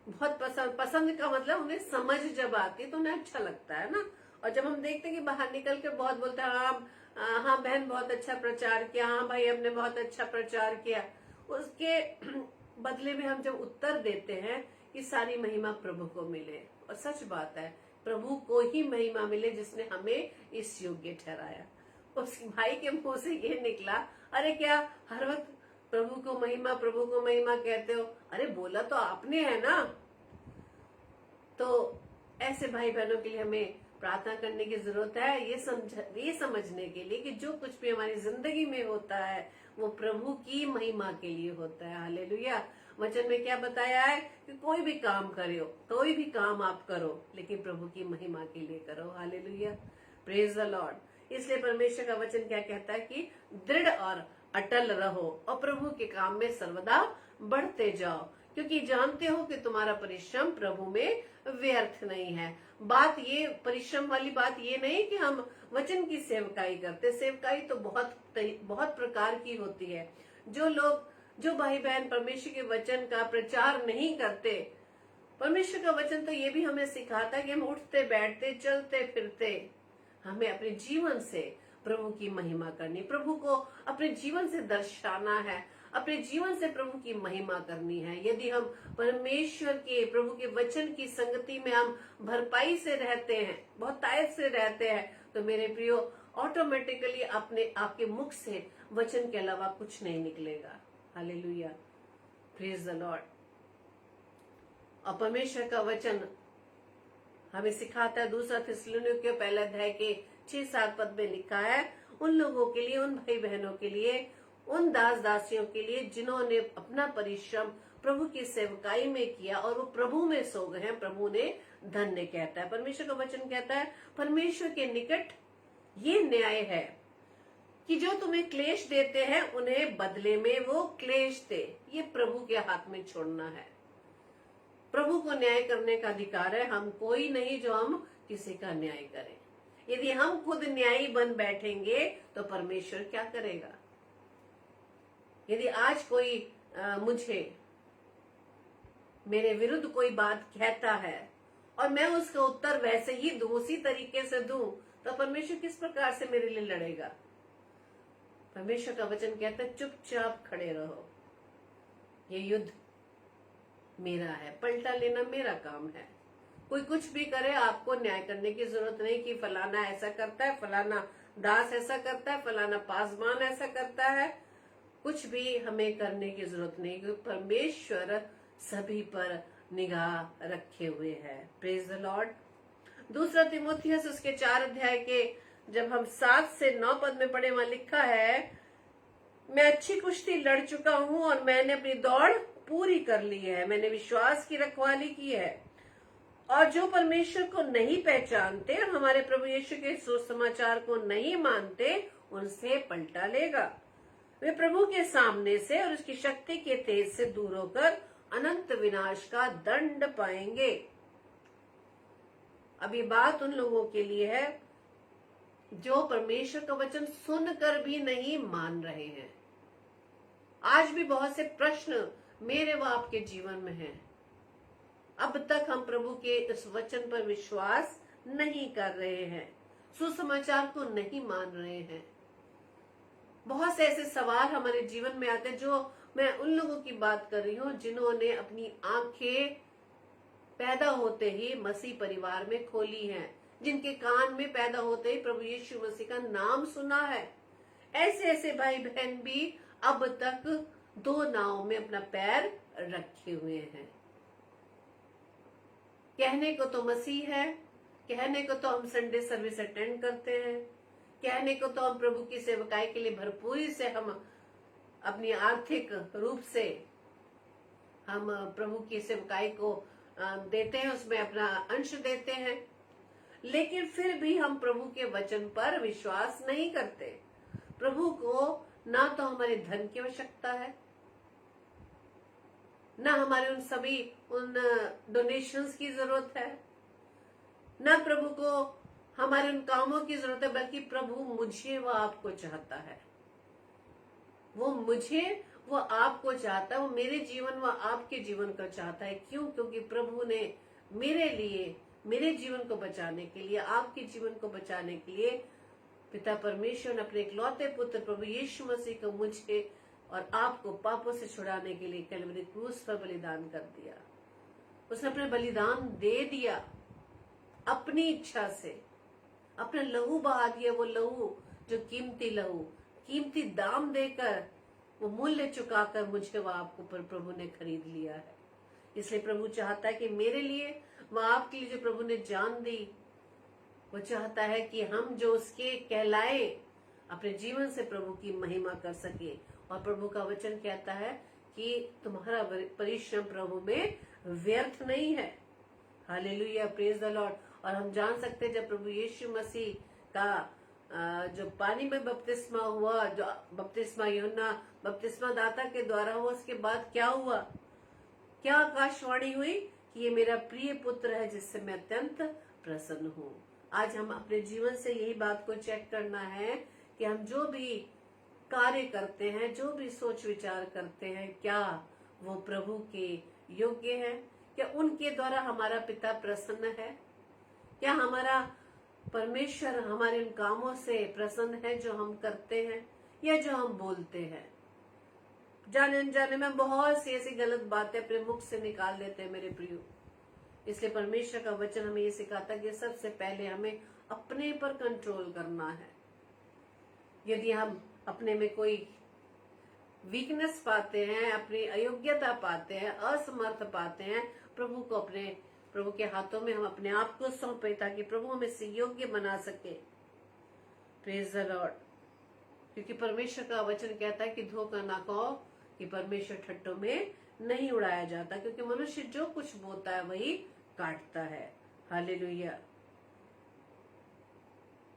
[SPEAKER 2] बहुत पसंद का मतलब उन्हें समझ जब आती तो उन्हें अच्छा लगता है ना। और जब हम देखते हैं कि बाहर निकल के बहुत बोलते हैं, हाँ बहन बहुत अच्छा प्रचार किया, हाँ भाई हमने बहुत अच्छा प्रचार किया, उसके बदले में हम जब उत्तर देते हैं कि सारी महिमा प्रभु को मिले। और सच बात है, प्रभु को ही महिमा मिले जिसने हमें इस योग्य ठहराया। उस भाई के मुंह से ये निकला, अरे क्या हर वक्त प्रभु को महिमा कहते हो? अरे बोला तो आपने है ना। तो ऐसे भाई बहनों के लिए हमें प्रार्थना करने की जरूरत है, ये समझने के लिए कि जो कुछ भी हमारी जिंदगी में होता है वो प्रभु की महिमा के लिए होता है। हालेलुया। वचन में क्या बताया है कि कोई भी काम करो, कोई भी काम आप करो, लेकिन प्रभु की महिमा के लिए करो। Hallelujah, praise the Lord. इसलिए परमेश्वर का वचन क्या कहता है कि दृढ़ और अटल रहो और प्रभु के काम में सर्वदा बढ़ते जाओ, क्योंकि जानते हो कि तुम्हारा परिश्रम प्रभु में व्यर्थ नहीं है। बात ये परिश्रम वाली बात ये नहीं कि हम वचन की सेवकाई करते, सेवकाई तो बहुत प्रकार की होती है। जो भाई बहन परमेश्वर के वचन का प्रचार नहीं करते, परमेश्वर का वचन तो ये भी हमें सिखाता है कि हम उठते बैठते चलते फिरते हमें अपने जीवन से प्रभु की महिमा करनी, प्रभु को अपने जीवन से दर्शाना है, अपने जीवन से प्रभु की महिमा करनी है। यदि हम परमेश्वर के प्रभु के वचन की संगति में हम भरपाई से रहते हैं, बहुत तायत से रहते हैं, तो मेरे प्रियो ऑटोमेटिकली आपके मुख से वचन के अलावा कुछ नहीं निकलेगा। Hallelujah, praise the Lord. और परमेश्वर का वचन हमें सिखाता है, दूसरा थिस्सलुनीकियों पहला अध्याय के 6-7 पद में लिखा है, उन लोगों के लिए, उन भाई बहनों के लिए, उन दास दासियों के लिए जिन्होंने अपना परिश्रम प्रभु की सेवकाई में किया और वो प्रभु में सो गए हैं, प्रभु ने धन्य कहता है। परमेश्वर का वचन कहता है, परमेश्वर के निकट ये न्याय है कि जो तुम्हें क्लेश देते हैं उन्हें बदले में वो क्लेश दे। ये प्रभु के हाथ में छोड़ना है। प्रभु को न्याय करने का अधिकार है, हम कोई नहीं जो हम किसी का न्याय करें। यदि हम खुद न्यायी बन बैठेंगे तो परमेश्वर क्या करेगा? यदि आज कोई मुझे मेरे विरुद्ध कोई बात कहता है और मैं उसका उत्तर वैसे ही दूं, उसी तरीके से दूं, तो परमेश्वर किस प्रकार से मेरे लिए लड़ेगा? परमेश्वर का वचन कहता है, चुपचाप खड़े रहो, ये युद्ध मेरा है, पलटा लेना मेरा काम है। कोई कुछ भी करे, आपको न्याय करने की जरूरत नहीं कि फलाना ऐसा करता है, फलाना दास ऐसा करता है, फलाना पासवान ऐसा करता है। कुछ भी हमें करने की जरूरत नहीं, क्योंकि परमेश्वर सभी पर निगाह रखे हुए है। Praise the Lord. दूसरा तीमुथियुस उसके 4 अध्याय के जब हम 7 से 9 पद में पढ़े, वहां लिखा है, मैं अच्छी कुश्ती लड़ चुका हूं और मैंने अपनी दौड़ पूरी कर ली है, मैंने विश्वास की रखवाली की है। और जो परमेश्वर को नहीं पहचानते और हमारे प्रभु यीशु के सुसमाचार को नहीं मानते, उनसे पलटा लेगा। वे प्रभु के सामने से और उसकी शक्ति के तेज से दूर होकर अनंत विनाश का दंड पाएंगे। अब ये बात उन लोगों के लिए है जो परमेश्वर का वचन सुनकर भी नहीं मान रहे हैं। आज भी बहुत से प्रश्न मेरे व आपके जीवन में हैं। अब तक हम प्रभु के इस वचन पर विश्वास नहीं कर रहे हैं, सुसमाचार को नहीं मान रहे हैं। बहुत से ऐसे सवाल हमारे जीवन में आते हैं जो मैं उन लोगों की बात कर रही हूँ जिन्होंने अपनी आंखें पैदा होते ही मसीह परिवार में खोली हैं, जिनके कान में पैदा होते ही प्रभु यीशु मसीह का नाम सुना है। ऐसे ऐसे भाई बहन भी अब तक दो नाव में अपना पैर रखे हुए हैं। कहने को तो मसीह है, कहने को तो हम संडे सर्विस अटेंड करते हैं, कहने को तो हम प्रभु की सेवकाई के लिए भरपूरी से हम अपनी आर्थिक रूप से हम प्रभु की सेवकाई को देते हैं, उसमें अपना अंश देते हैं, लेकिन फिर भी हम प्रभु के वचन पर विश्वास नहीं करते। प्रभु को ना तो हमारे धन की आवश्यकता है, ना हमारे उन डोनेशंस की जरूरत है, ना प्रभु को हमारे उन कामों की जरूरत है, बल्कि प्रभु मुझे व आपको चाहता है। वो मुझे वो आपको चाहता है, वो मेरे जीवन व आपके जीवन को चाहता है। क्यों? क्योंकि प्रभु ने मेरे लिए, मेरे जीवन को बचाने के लिए, आपके जीवन को बचाने के लिए पिता परमेश्वर ने अपने इकलौते पुत्र प्रभु यीशु मसीह को मुझे और आपको पापों से छुड़ाने के लिए कलवरी क्रूस पर बलिदान कर दिया। उसने अपने बलिदान दे दिया, अपनी इच्छा से अपना लहू बहा दिया। वो लहू जो कीमती लहू, कीमती दाम देकर, वो मूल्य चुकाकर मुझे व आपको पर प्रभु ने खरीद लिया है। इसलिए प्रभु चाहता है कि मेरे लिए व आपके लिए जो प्रभु ने जान दी, वो चाहता है कि हम जो उसके कहलाए अपने जीवन से प्रभु की महिमा कर सके। और प्रभु का वचन कहता है कि तुम्हारा परिश्रम प्रभु में व्यर्थ नहीं है। Hallelujah, praise the Lord. और हम जान सकते हैं जब प्रभु यीशु मसीह का जो पानी में बपतिस्मा हुआ, जो बपतिस्मा यूहन्ना बपतिस्मा दाता के द्वारा हुआ, उसके बाद क्या हुआ, क्या आकाशवाणी हुई कि ये मेरा प्रिय पुत्र है जिससे मैं अत्यंत प्रसन्न हूँ। आज हम अपने जीवन से यही बात को चेक करना है कि हम जो भी कार्य करते हैं, जो भी सोच विचार करते हैं, क्या वो प्रभु के योग्य है? क्या उनके द्वारा हमारा पिता प्रसन्न है? क्या हमारा परमेश्वर हमारे उन कामों से प्रसन्न है जो हम करते हैं या जो हम बोलते हैं? जाने अनजाने में बहुत सी ऐसी गलत बातें अपने मुख से निकाल देते हैं मेरे प्रियो। इसलिए परमेश्वर का वचन हमें ये सिखाता है कि सबसे पहले हमें अपने पर कंट्रोल करना है। यदि हम अपने में कोई वीकनेस पाते हैं, अपनी अयोग्यता पाते हैं, असमर्थ पाते हैं, प्रभु के हाथों में हम अपने आप को सौंपे ताकि प्रभु हमें से योग्य बना सके। Praise the Lord. क्योंकि परमेश्वर का वचन कहता है कि धोखा ना कहो कि परमेश्वर ठट्टों में नहीं उड़ाया जाता, क्योंकि मनुष्य जो कुछ बोता है वही काटता है। हालेलुया।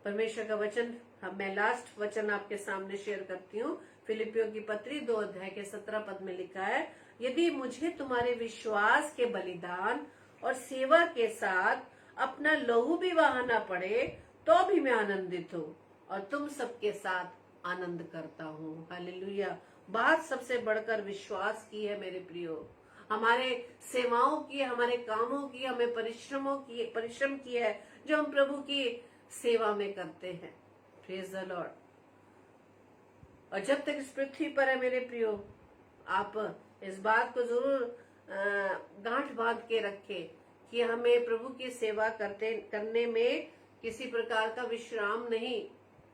[SPEAKER 2] परमेश्वर का वचन मैं लास्ट वचन आपके सामने शेयर करती हूँ। फिलिपियों की पत्री 2 अध्याय के 17 पद में लिखा है, यदि मुझे तुम्हारे विश्वास के बलिदान और सेवा के साथ अपना लहू भी बहाना पड़े तो भी मैं आनंदित हूँ और तुम सबके साथ आनंद करता हूँ। हालेलुया। बात सबसे बढ़कर विश्वास की है मेरे प्रियो। हमारे सेवाओं की, हमारे कामों की, हमें परिश्रम की है जो हम प्रभु की सेवा में करते हैं। Praise the Lord. और जब तक इस पृथ्वी पर है मेरे प्रियो, आप इस बात को जरूर गांठ बांध के रखें कि हमें प्रभु की सेवा करने में किसी प्रकार का विश्राम नहीं।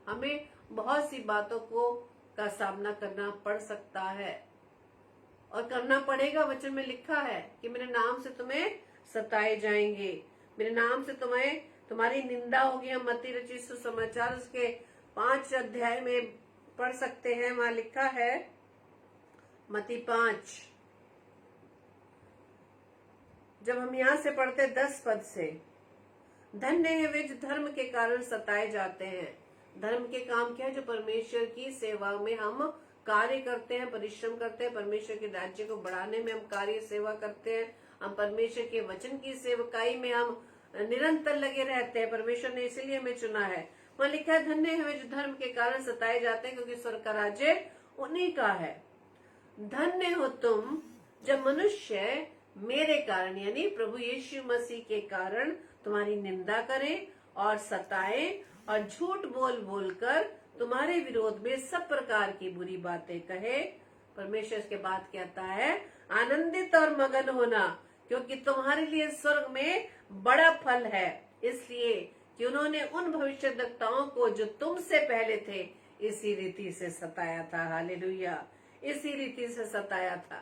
[SPEAKER 2] हमें बहुत सी बातों का सामना करना पड़ सकता है और करना पड़ेगा। वचन में लिखा है कि मेरे नाम से तुम्हें सताए जाएंगे, मेरे नाम से तुम्हारी निंदा होगी। हम मत्ती रचित सुसमाचार उसके 5 अध्याय में पढ़ सकते हैं। वहां लिखा है मत्ती 5, जब हम यहाँ से पढ़ते 10 पद से, धन्य है वे जो धर्म के कारण सताए जाते हैं। धर्म के काम क्या है? जो परमेश्वर की सेवा में हम कार्य करते हैं, परिश्रम करते हैं, परमेश्वर के राज्य को बढ़ाने में हम कार्य सेवा करते हैं, हम परमेश्वर के वचन की सेवकाई में हम निरंतर लगे रहते हैं। परमेश्वर ने इसीलिए हमें चुना है। वहां लिखा है, धन्य है वे जो धर्म के कारण सताए जाते हैं, क्योंकि स्वर्ग का राज्य उन्हीं का है। धन्य हो तुम जब मनुष्य मेरे कारण यानी प्रभु यीशु मसीह के कारण तुम्हारी निंदा करें और सताएं और झूठ बोल बोलकर तुम्हारे विरोध में सब प्रकार की बुरी बातें कहे, परमेश्वर इसके बाद कहता है आनंदित और मगन होना, क्योंकि तुम्हारे लिए स्वर्ग में बड़ा फल है, इसलिए कि उन्होंने उन भविष्यद्वक्ताओं को जो तुमसे पहले थे इसी रीति से सताया था। हालेलुया, इसी रीति से सताया था।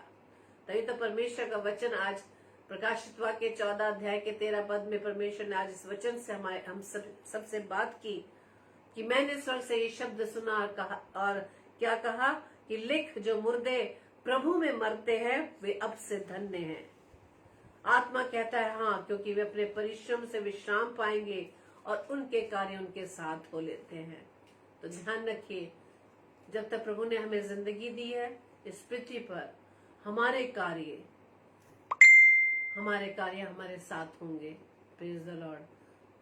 [SPEAKER 2] तभी तो परमेश्वर का वचन आज प्रकाशित वाक्य 14 अध्याय के 13 पद में परमेश्वर ने आज इस वचन से हम सबसे बात की कि मैंने स्वर्ग से ये शब्द सुना और कहा, और क्या कहा कि लिख, जो मुर्दे प्रभु में मरते हैं वे अब से धन्य हैं। आत्मा कहता है हाँ, क्योंकि वे अपने परिश्रम से विश्राम पाएंगे और उनके कार्य उनके साथ हो लेते हैं। तो ध्यान रखिए, जब तक प्रभु ने हमें जिंदगी दी है इस पृथ्वी पर, हमारे कार्य हमारे साथ होंगे। Praise the Lord.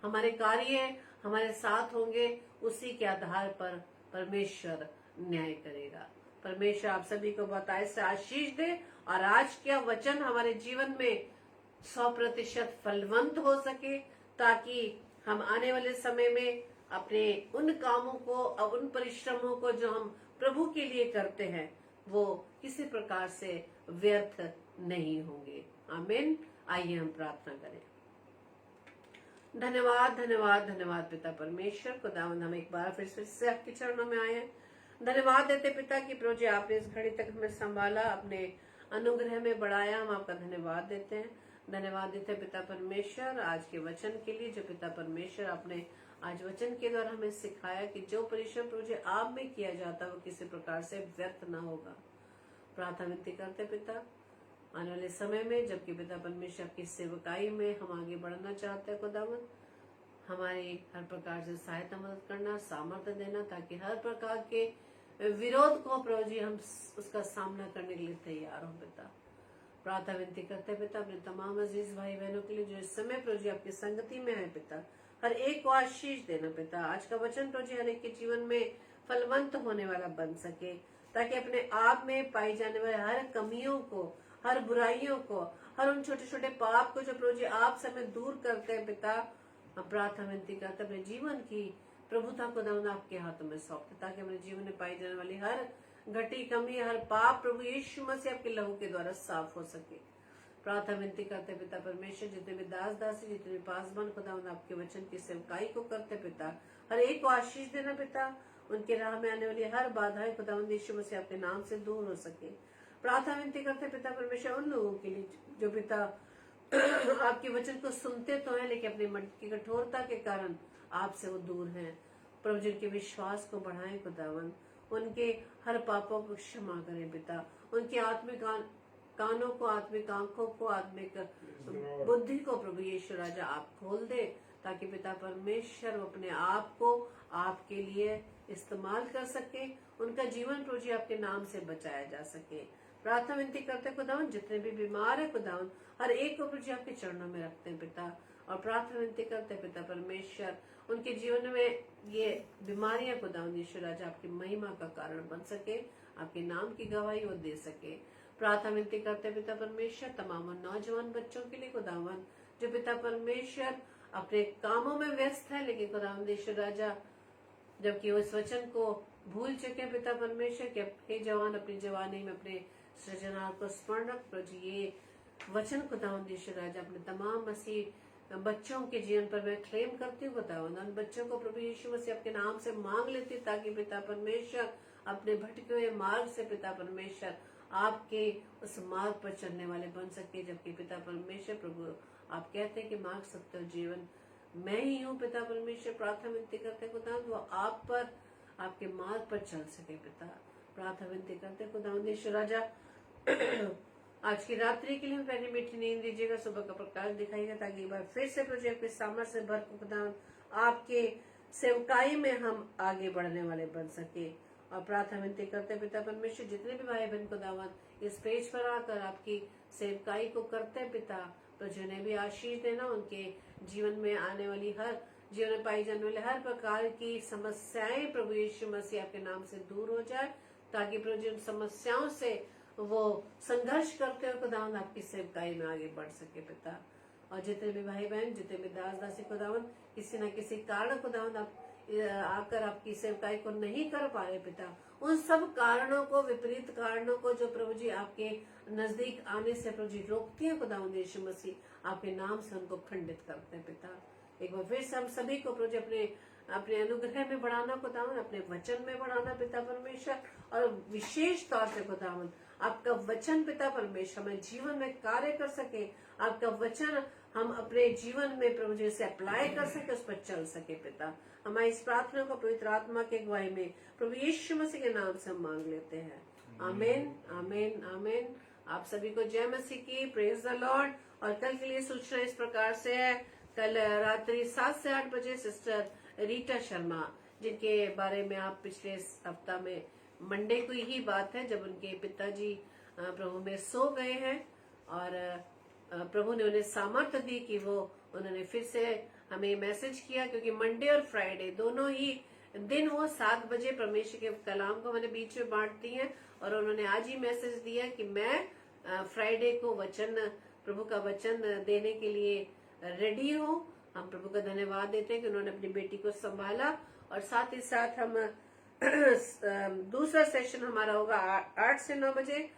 [SPEAKER 2] हमारे कार्य हमारे साथ होंगे, उसी के आधार पर परमेश्वर न्याय करेगा। परमेश्वर आप सभी को बताए से आशीष दे और आज का वचन हमारे जीवन में 100% फलवंत हो सके, ताकि हम आने वाले समय में अपने उन कामों को और उन परिश्रमों को जो हम प्रभु के लिए करते हैं वो किसी प्रकार से व्यर्थ नहीं होंगे। आमीन। आइए हम प्रार्थना करें। धन्यवाद धन्यवाद धन्यवाद पिता परमेश्वर, खुदावंद हम एक बार फिर से आपके चरणों में आए हैं। धन्यवाद देते पिता कि प्रभु जी आपने इस घड़ी तक हमें संभाला, अपने अनुग्रह में बढ़ाया, हम आपका धन्यवाद देते हैं। धन्यवाद देते पिता परमेश्वर आज के वचन के लिए, जो पिता परमेश्वर आपने आज वचन के द्वारा हमें सिखाया कि जो परिश्रम प्रभु जी आप में किया जाता वो किसी प्रकार से व्यर्थ ना होगा। प्रार्थना विनती करते पिता, आने वाले समय में जबकि पिता परमेश्वर आपकी सेवकाई में हम आगे बढ़ना चाहते हैं, खुदावंद हमारी हर प्रकार से सहायता मदद करना, सामर्थ्य देना, ताकि हर प्रकार के विरोध को प्रभु जी हम उसका सामना करने के लिए तैयार हो पिता। प्रार्थना विनती करते पिता अपने तमाम अजीज भाई बहनों के लिए जो इस समय प्रभु जी आपकी संगति में है पिता, हर एक को आशीष देना पिता। आज का वचन प्रभु जी हर एक के जीवन में फलवंत होने वाला बन सके, ताकि अपने आप में पाई जाने वाले हर कमियों को, हर बुराइयों को, हर उन छोटे छोटे पाप को जो प्रभु जी आप से हमें दूर करते हैं पिता, हम प्रार्थना विनती करते अपने जीवन की प्रभुता को दाऊद आपके हाथों में सौंपते, ताकि हमारे जीवन में पाई जाने वाली हर घटी कमी, हर पाप प्रभु यीशु मसीह आपके लहू के द्वारा साफ हो सके। प्रार्थना विनती करते पिता परमेश्वर, जितने भी दास दासी, जितने भी पासवान खुदावंद आपके वचन की सेवकाई को करते पिता, हर एक को आशीष देना पिता। उनके राह में आने वाली हर बाधाएं खुदावंद यीशु मसीह आपके नाम से दूर हो सके। प्रार्थना विनती करते पिता परमेश्वर उन लोगों के लिए जो पिता आपके वचन को सुनते तो है, लेकिन अपने मन की कठोरता के कारण आपसे वो दूर हैं। प्रभु जी के विश्वास को बढ़ाएं खुदावंद, उनके हर पापों को क्षमा करें पिता, उनके आत्मिक कानों को, आत्मिक आंखों को, आत्मिक बुद्धि को प्रभु यीशु राजा आप खोल दे, ताकि पिता परमेश्वर अपने आप को आपके लिए इस्तेमाल कर सके, उनका जीवन प्रभु जी आपके नाम से बचाया जा सके। प्रार्थना विनती करते खुदावन, जितने भी बीमार है खुदावन, हर एक को प्रभु जी आपके चरणों में रखते हैं पिता, और प्रार्थना विनती करते पिता परमेश्वर उनके जीवन में ये बीमारियां खुदावन यीशु राजा आपकी महिमा का कारण बन सके, आपके नाम की गवाही वो दे सके। प्रार्थना विनती करते पिता परमेश्वर तमाम नौजवान बच्चों के लिए खुदावन, जो पिता परमेश्वर अपने कामों में व्यस्त है, लेकिन खुदावन यीशु राजा जबकि वो इस वचन को भूल चुके पिता परमेश्वर के हे जवान अपनी जवानी में अपने सृजनहार को स्मरण रख। प्रभु ये वचन खुदावंद यीशु राजा अपने तमाम मसीह बच्चों के जीवन पर मैं क्लेम करती हूँ खुदावंद, उन बच्चों को प्रभु यीशु मसीह आपके नाम से मांग लेती, ताकि पिता परमेश्वर अपने भटके हुए मार्ग से पिता परमेश्वर आपके उस मार्ग पर चलने वाले बन सके। जबकि पिता परमेश्वर प्रभु आप कहते हैं कि मार्ग सत्य और जीवन मैं ही हूँ पिता परमेश्वर। प्रार्थना विनती करते खुदावंद वो आप पर, आपके मार्ग पर चल सके पिता। प्रार्थना विनती करते खुदावंद यीशु राजा आज की रात्रि के लिए पहले मीठी नींद दीजिएगा, सुबह का प्रकाश दिखाइएगा, ताकि एक बार फिर से प्रभु आपके सामर्थ्य से भर खुदावंद आपके सेवकाई में हम आगे बढ़ने वाले बन सके। और प्रार्थना विनती करते पिता परमेश्वर, जितने भी भाई बहन खुदावंद इस पेज पर आकर आपकी सेवकाई को करते पिता, तो जिन्हें भी आशीष देना, उनके जीवन में आने वाली हर, जीवन में पाई जाने वाली हर प्रकार की समस्याएं प्रभु यीशु मसीह आपके नाम से दूर हो जाए, ताकि प्रभु जी उन समस्याओं से वो संघर्ष करते हुए खुदावंद आपकी सेवकाई में आगे बढ़ सके पिता। और जितने भी भाई बहन, जितने भी दास दासी खुदावंद किसी न किसी कारण खुदावंद आप आकर आपकी सेवकाई को नहीं कर पा रहे पिता, उन सब कारणों को, विपरीत कारणों को जो प्रभु जी आपके नजदीक आने से प्रभु जी रोकती है खुदावंद यीशु मसीह, आपके नाम से उनको खंडित करते हैं पिता। एक बार फिर से हम सभी को प्रभु जी अपने अनुग्रह में बढ़ाना खुदावंद, अपने वचन में बढ़ाना पिता परमेश्वर, और विशेष तौर से खुदावंद आपका वचन पिता परमेश्वर हमें जीवन में कार्य कर सके, आपका वचन हम अपने जीवन में प्रभु जी से अप्लाई कर सके, उस पर चल सके पिता। हमारी इस प्रार्थना को पवित्र आत्मा के अगुवाई में प्रभु यीशु मसीह के नाम से हम मांग लेते हैं। आमीन, आमीन, आमीन। आप सभी को जय मसीह की, प्रेज द लॉर्ड। और कल के लिए सूचना इस प्रकार से है, कल रात्रि 7 से 8 बजे सिस्टर रीटा शर्मा, जिनके बारे में आप पिछले हफ्ता में मंडे को ही बात है जब उनके पिताजी प्रभु में सो गए हैं, और प्रभु ने उन्हें सामर्थ्य दी कि उन्होंने फिर से हमें मैसेज किया, क्योंकि मंडे और फ्राइडे दोनों ही दिन वो 7 बजे परमेश्वर के कलाम को मैंने बीच में बांटती हैं, और उन्होंने आज ही मैसेज दिया कि मैं फ्राइडे को प्रभु का वचन देने के लिए रेडी हूँ। हम प्रभु का धन्यवाद देते हैं कि उन्होंने अपनी बेटी को संभाला, और साथ ही साथ हम दूसरा सेशन हमारा होगा 8 से 9 बजे।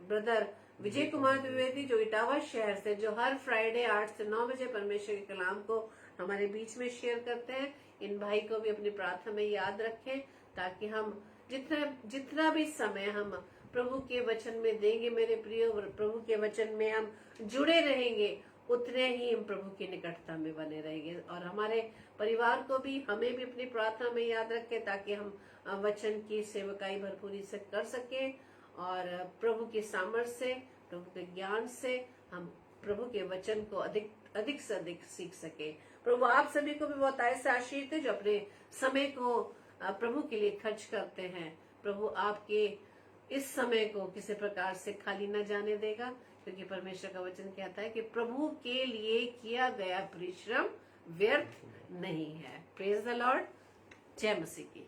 [SPEAKER 2] ब्रदर विजय कुमार द्विवेदी जो इटावा शहर से, जो हर फ्राइडे 8 से 9 बजे परमेश्वर के कलाम को हमारे बीच में शेयर करते हैं, इन भाई को भी अपनी प्रार्थना में याद रखें, ताकि हम जितना भी समय हम प्रभु के वचन में देंगे मेरे प्रिय, प्रभु के वचन में हम जुड़े रहेंगे, उतने ही हम प्रभु की निकटता में बने रहेंगे। और हमारे परिवार को भी, हमें भी अपनी प्रार्थना में याद रखें, ताकि हम वचन की सेवकाई भरपूरी से कर सकें, और प्रभु की सामर्थ्य से, प्रभु के ज्ञान से हम प्रभु के वचन को अधिक से अधिक सीख सके। प्रभु आप सभी को भी बहुत ऐसे आशीष दे जो अपने समय को प्रभु के लिए खर्च करते हैं। प्रभु आपके इस समय को किसी प्रकार से खाली न जाने देगा, क्योंकि परमेश्वर का वचन कहता है कि प्रभु के लिए किया गया परिश्रम व्यर्थ नहीं है। Praise the Lord. जय मसीह की।